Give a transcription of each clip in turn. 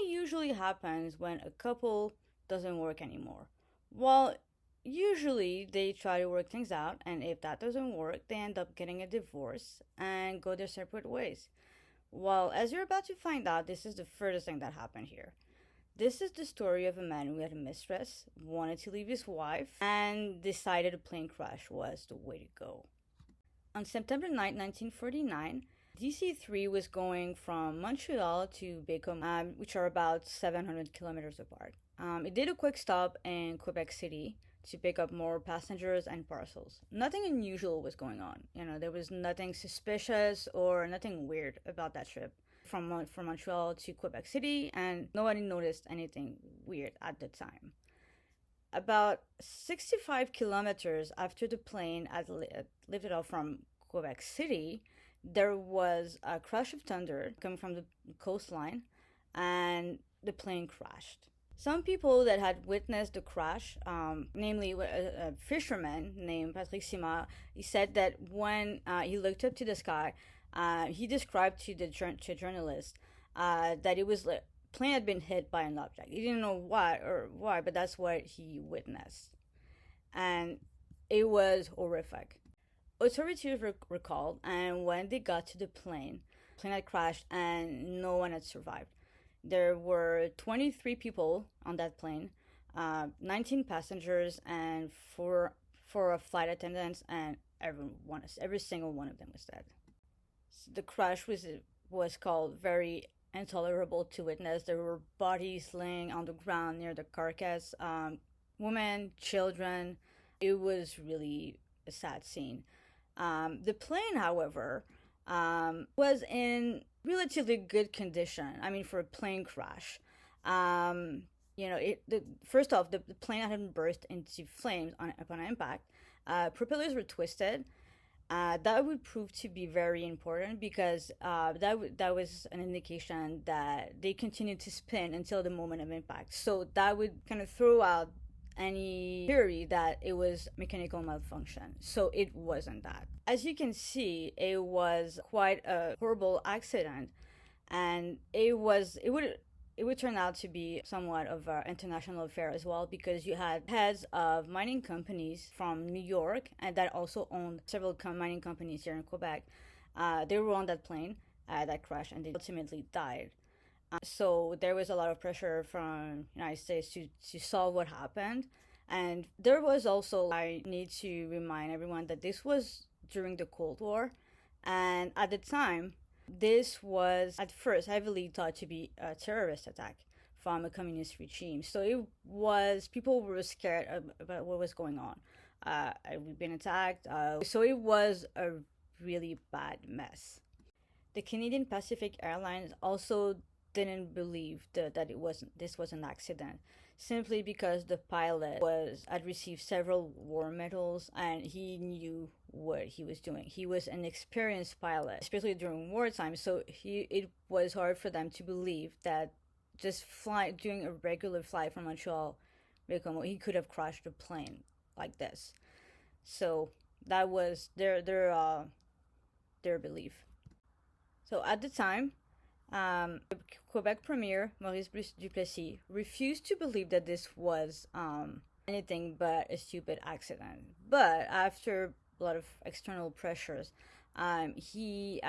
usually happens when a couple doesn't work anymore? Well, usually they try to work things out, and if that doesn't work, they end up getting a divorce and go their separate ways. Well, as you're about to find out, this is the furthest thing that happened here. This is the story of a man who had a mistress, wanted to leave his wife, and decided a plane crash was the way to go. On September 9th, 1949, DC-3 was going from Montreal to Bécom, which are about 700 kilometers apart. It did a quick stop in Quebec City to pick up more passengers and parcels. Nothing unusual was going on. There was nothing suspicious or nothing weird about that trip from Montreal to Quebec City, and nobody noticed anything weird at the time. About 65 kilometers after the plane had lifted off from Quebec City, there was a crash of thunder coming from the coastline, and the plane crashed. Some people that had witnessed the crash, namely a fisherman named Patrick Simard, he said that when he looked up to the sky, he described to the journalist that it was like plane had been hit by an object. He didn't know why, but that's what he witnessed, and it was horrific. Authorities recalled, and when they got to the plane had crashed, and no one had survived. There were 23 people on that plane, 19 passengers, and four flight attendants, and every single one of them was dead. The crash was called very intolerable to witness. There were bodies laying on the ground near the carcass, women, children. It was really a sad scene. The plane, however, was in relatively good condition. I mean, for a plane crash. First off, the plane hadn't burst into flames upon impact. Propellers were twisted. That would prove to be very important because that was an indication that they continued to spin until the moment of impact. So that would kind of throw out any theory that it was mechanical malfunction. So it wasn't that. As you can see, it was quite a horrible accident, and it would turn out to be somewhat of an international affair as well, because you had heads of mining companies from New York and that also owned several mining companies here in Quebec. They were on that plane that crashed, and they ultimately died. So there was a lot of pressure from the United States to solve what happened. And there was also, I need to remind everyone that this was during the Cold War. And at the time, this was at first heavily thought to be a terrorist attack from a communist regime. So people were scared about what was going on. We've been attacked. So it was a really bad mess. The Canadian Pacific Airlines also didn't believe that this was an accident, simply because the pilot had received several war medals and he knew what he was doing. He was an experienced pilot, especially during wartime. So it was hard for them to believe that just doing a regular flight from Montreal, he could have crashed a plane like this. So that was their belief. So at the time, the Quebec Premier, Maurice Duplessis, refused to believe that this was anything but a stupid accident. But after a lot of external pressures, he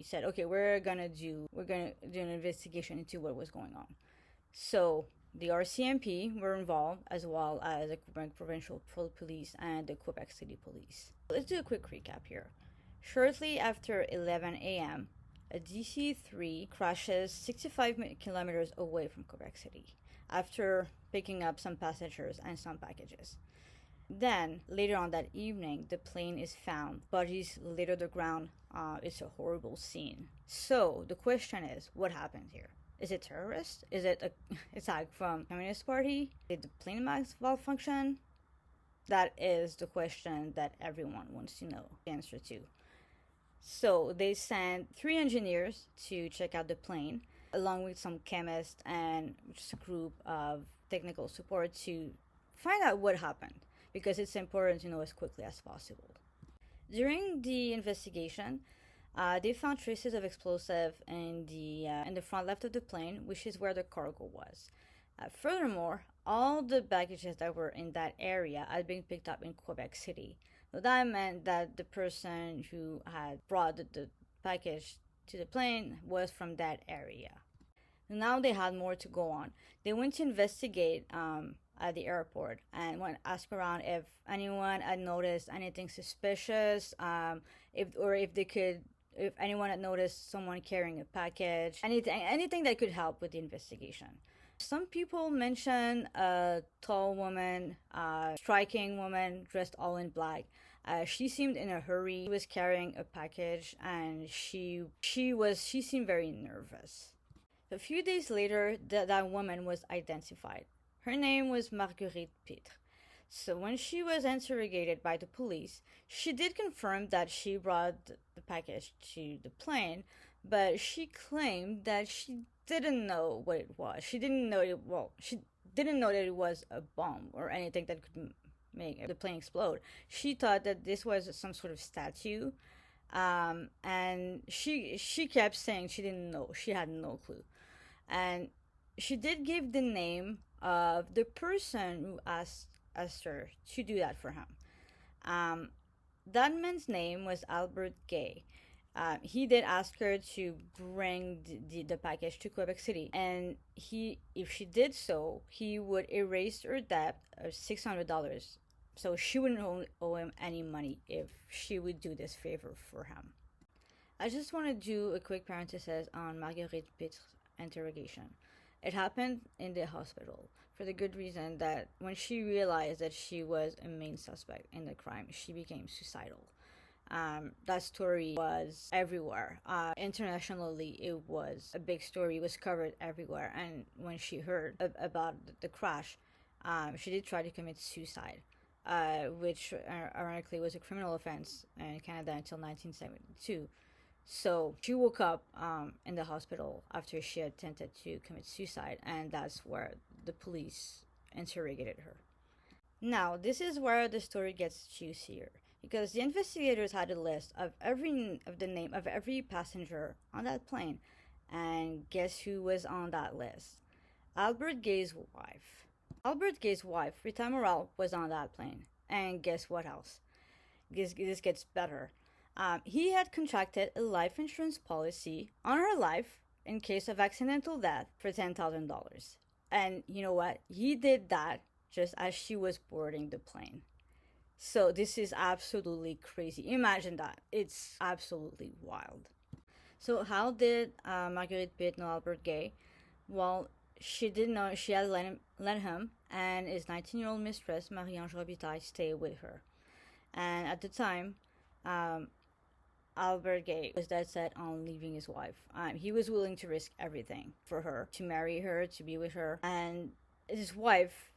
said, okay, we're gonna do an investigation into what was going on. So the RCMP were involved, as well as the Quebec Provincial Police and the Quebec City Police. Let's do a quick recap here. Shortly after 11 a.m., a DC-3 crashes 65 kilometers away from Quebec City after picking up some passengers and some packages. Then, later on that evening, the plane is found. Bodies litter the ground. It's a horrible scene. So, the question is, what happened here? Is it terrorist? Is it an attack from Communist Party? Did the plane malfunction? That is the question that everyone wants to know the answer to. So they sent 3 engineers to check out the plane, along with some chemists and just a group of technical support to find out what happened, because it's important to know as quickly as possible. During the investigation, They found traces of explosive in the front left of the plane, which is where the cargo was. Furthermore, all the baggages that were in that area had been picked up in Quebec City. So that meant that the person who had brought the package to the plane was from that area. Now they had more to go on. They went to investigate at the airport and went ask around if anyone had noticed anything suspicious, if anyone had noticed someone carrying a package, anything that could help with the investigation. Some people mention a tall woman, striking woman dressed all in black. She seemed in a hurry. She was carrying a package, and she seemed very nervous. A few days later, that woman was identified. Her name was Marguerite Pitre. So when she was interrogated by the police, she did confirm that she brought the package to the plane, but she claimed that she didn't know what it was. She didn't know that it was a bomb or anything that could make the plane explode. She thought that this was some sort of statue, and she kept saying she didn't know. She had no clue, and she did give the name of the person who asked her to do that for him. That man's name was Albert Guay. He did ask her to bring the package to Quebec City, and if she did so, he would erase her debt of $600. So she wouldn't owe him any money if she would do this favor for him. I just want to do a quick parenthesis on Marguerite Pitre's interrogation. It happened in the hospital for the good reason that when she realized that she was a main suspect in the crime, she became suicidal. That story was everywhere. Internationally, it was a big story. It was covered everywhere. And when she heard about the crash, she did try to commit suicide, which ironically was a criminal offense in Canada until 1972. So she woke up in the hospital after she had attempted to commit suicide, and that's where the police interrogated her. Now, this is where the story gets juicier, because the investigators had a list of the name of every passenger on that plane, and guess who was on that list? Albert Gay's wife. Albert Gay's wife, Rita Morel, was on that plane, and guess what else? This gets better. He had contracted a life insurance policy on her life in case of accidental death for $10,000. And you know what? He did that just as she was boarding the plane. So this is absolutely crazy. Imagine that. It's absolutely wild. So how did Marguerite Pitre know Albert Guay? Well, she didn't know she had let him and his 19-year-old mistress, Marie-Ange Robitaille, stay with her. And at the time, Albert Guay was dead set on leaving his wife. He was willing to risk everything for her, to marry her, to be with her. And his wife,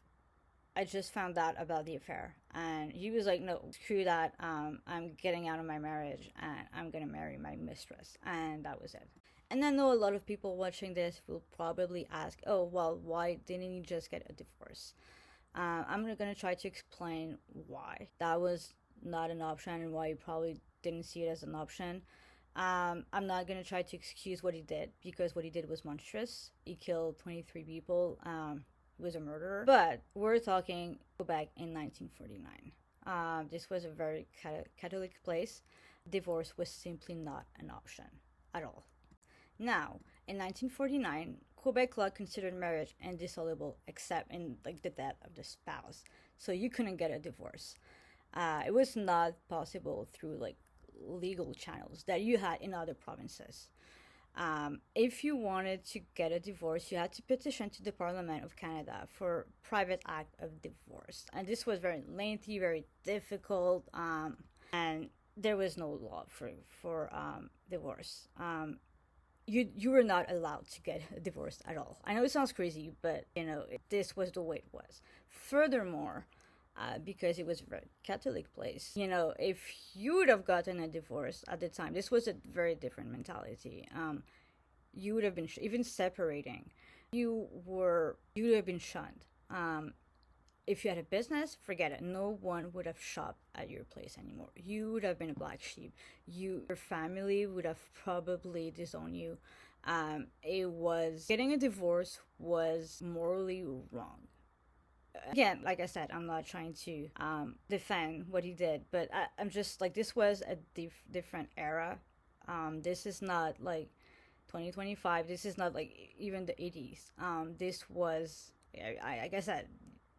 I just found out about the affair. And he was like, no, screw that. I'm getting out of my marriage and I'm going to marry my mistress. And that was it. And I know a lot of people watching this will probably ask, oh, well, why didn't he just get a divorce? I'm going to try to explain why that was not an option and why he probably didn't see it as an option. I'm not going to try to excuse what he did, because what he did was monstrous. He killed 23 people. He was a murderer. But we're talking Quebec in 1949. This was a very Catholic place. Divorce was simply not an option at all. Now, in 1949, Quebec law considered marriage indissoluble except in the death of the spouse. So you couldn't get a divorce. It was not possible through legal channels that you had in other provinces. If you wanted to get a divorce, you had to petition to the Parliament of Canada for private act of divorce. And this was very lengthy, very difficult, and there was no law for divorce. You were not allowed to get a divorce at all. I know it sounds crazy, but this was the way it was. Furthermore, because it was a very Catholic place, if you would have gotten a divorce at the time, this was a very different mentality. You would have been even separating. You would have been shunned. If you had a business, forget it. No one would have shopped at your place anymore. You would have been a black sheep. Your family would have probably disowned you. It was getting a divorce was morally wrong. Again, like I said, I'm not trying to defend what he did, but I'm just like, this was a different era. This is not like 2025. This is not like even the 80s. This was, like I said,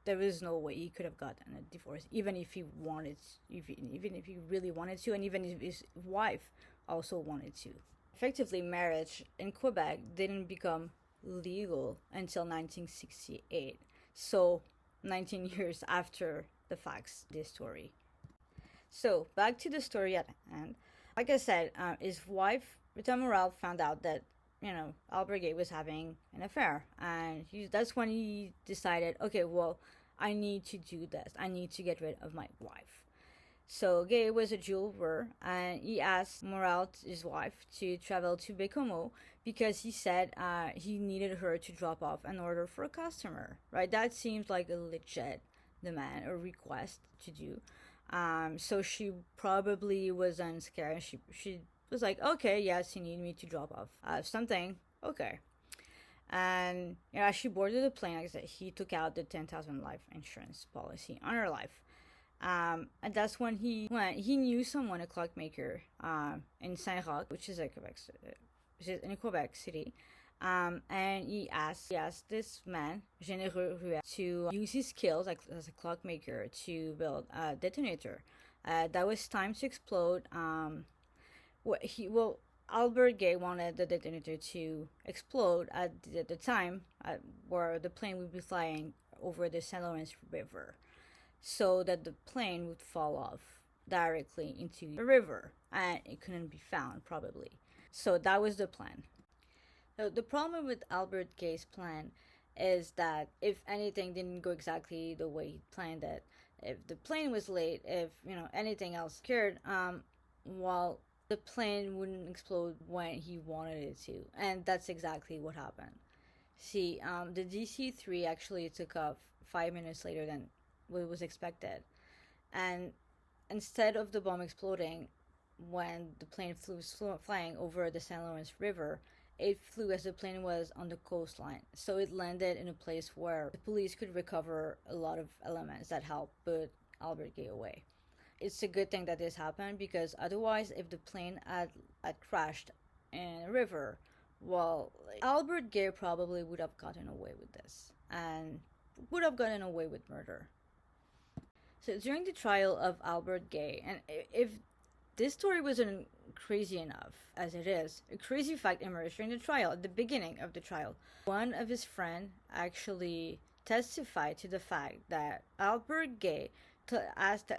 there was no way he could have gotten a divorce, even if he wanted, even if he really wanted to, and even if his wife also wanted to. Effectively, marriage in Quebec didn't become legal until 1968. So 19 years after the facts, this story. So back to the story at hand. Like I said, his wife Rita Morel found out that Albert Guay was having an affair, and that's when he decided, okay, well, I need to do this. I need to get rid of my wife. So Guay was a jeweler, and he asked Morel, his wife, to travel to Bécomo because he said he needed her to drop off an order for a customer. Right? That seems like a legit demand or request to do. So she probably wasn't scared. She was like, okay, yes, you need me to drop off something. Okay. And as she boarded the plane, like I said, he took out the 10,000 life insurance policy on her life. And that's when he went. He knew someone, a clockmaker, in Saint-Roch, which is in Quebec City. And he asked this man, Genereux Ruest, to use his skills as a clockmaker to build a detonator that was timed to explode. Albert Guay wanted the detonator to explode at the time where the plane would be flying over the St. Lawrence River, so that the plane would fall off directly into the river and it couldn't be found, probably. So that was the plan. So the problem with Albert Gay's plan is that if anything didn't go exactly the way he planned it, if the plane was late, if anything else occurred, well, the plane wouldn't explode when he wanted it to, and that's exactly what happened. See, the DC-3 actually took off 5 minutes later than what was expected, and instead of the bomb exploding when the plane flew flying over the St. Lawrence River, it flew as the plane was on the coastline, so it landed in a place where the police could recover a lot of elements that helped put Albert Guay away. It's a good thing that this happened, because otherwise, if the plane had crashed in a river, well, Albert Guay probably would have gotten away with this and would have gotten away with murder. So during the trial of Albert Guay, and if this story wasn't crazy enough as it is, a crazy fact emerged during the trial, at the beginning of the trial. One of his friends actually testified to the fact that Albert Guay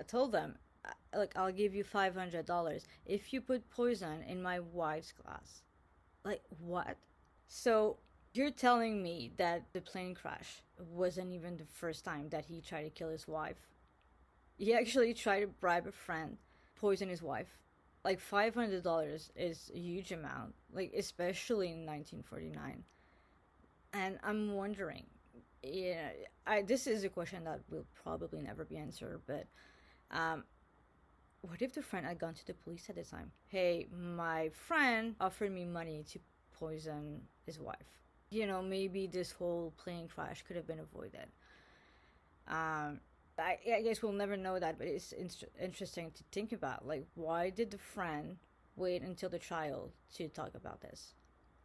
told them, like, I'll give you $500 if you put poison in my wife's glass. Like, what? So you're telling me that the plane crash wasn't even the first time that he tried to kill his wife? He actually tried to bribe a friend, poison his wife. Like, $500 is a huge amount, like, especially in 1949. And I'm wondering, this is a question that will probably never be answered, but what if the friend had gone to the police at the time? Hey, my friend offered me money to poison his wife. Maybe this whole plane crash could have been avoided. I guess we'll never know that, but it's interesting to think about. Like, why did the friend wait until the trial to talk about this?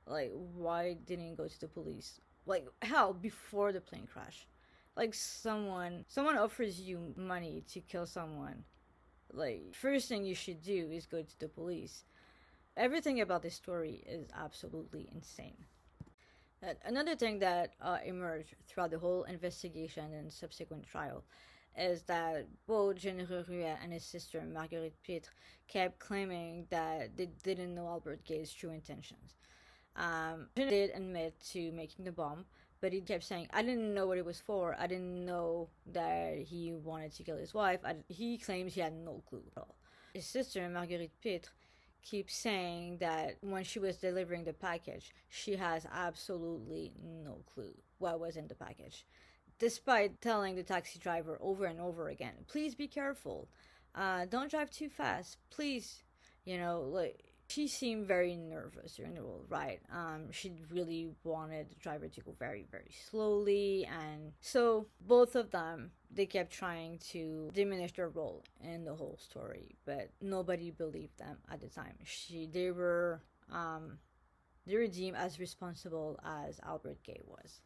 Like, why didn't he go to the police? Like, hell, before the plane crash. Like, someone offers you money to kill someone. Like, first thing you should do is go to the police. Everything about this story is absolutely insane. Another thing that emerged throughout the whole investigation and subsequent trial is that both Genereux Ruest and his sister Marguerite Pitre kept claiming that they didn't know Albert Gay's true intentions. He did admit to making the bomb, but he kept saying, I didn't know what it was for. I didn't know that he wanted to kill his wife. He claims he had no clue at all. His sister, Marguerite Pitre, keeps saying that when she was delivering the package, she has absolutely no clue what was in the package. despite telling the taxi driver over and over again, please be careful, don't drive too fast, please. Like, she seemed very nervous during the whole ride. She really wanted the driver to go very, very slowly, and so both of them, they kept trying to diminish their role in the whole story, but nobody believed them at the time. They were deemed as responsible as Albert Gay was.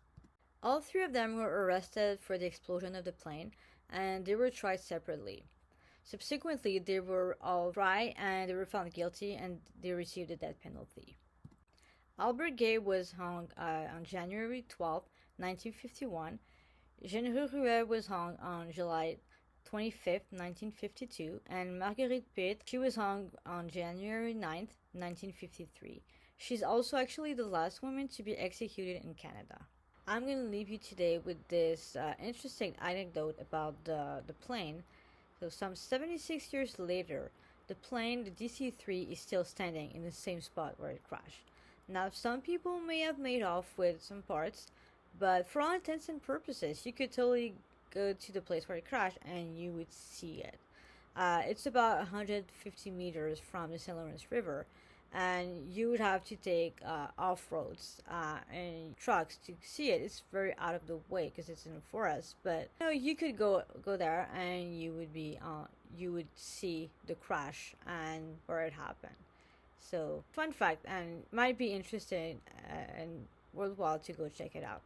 All three of them were arrested for the explosion of the plane, and they were tried separately. Subsequently, they were all tried and they were found guilty, and they received the death penalty. Albert Gay was hung on January 12th, 1951. Genereux Ruest was hung on July 25th, 1952, and Marguerite Pitre, she was hung on January 9th, 1953. She's also actually the last woman to be executed in Canada. I'm going to leave you today with this interesting anecdote about the plane. So, some 76 years later, the plane, the DC 3, is still standing in the same spot where it crashed. Now, some people may have made off with some parts, but for all intents and purposes, you could totally go to the place where it crashed and you would see it. It's about 150 meters from the St. Lawrence River, and you would have to take off-roads and trucks to see it. It's very out of the way because it's in a forest, but you could go there and you would see the crash and where it happened. So, fun fact, and might be interesting and worthwhile to go check it out.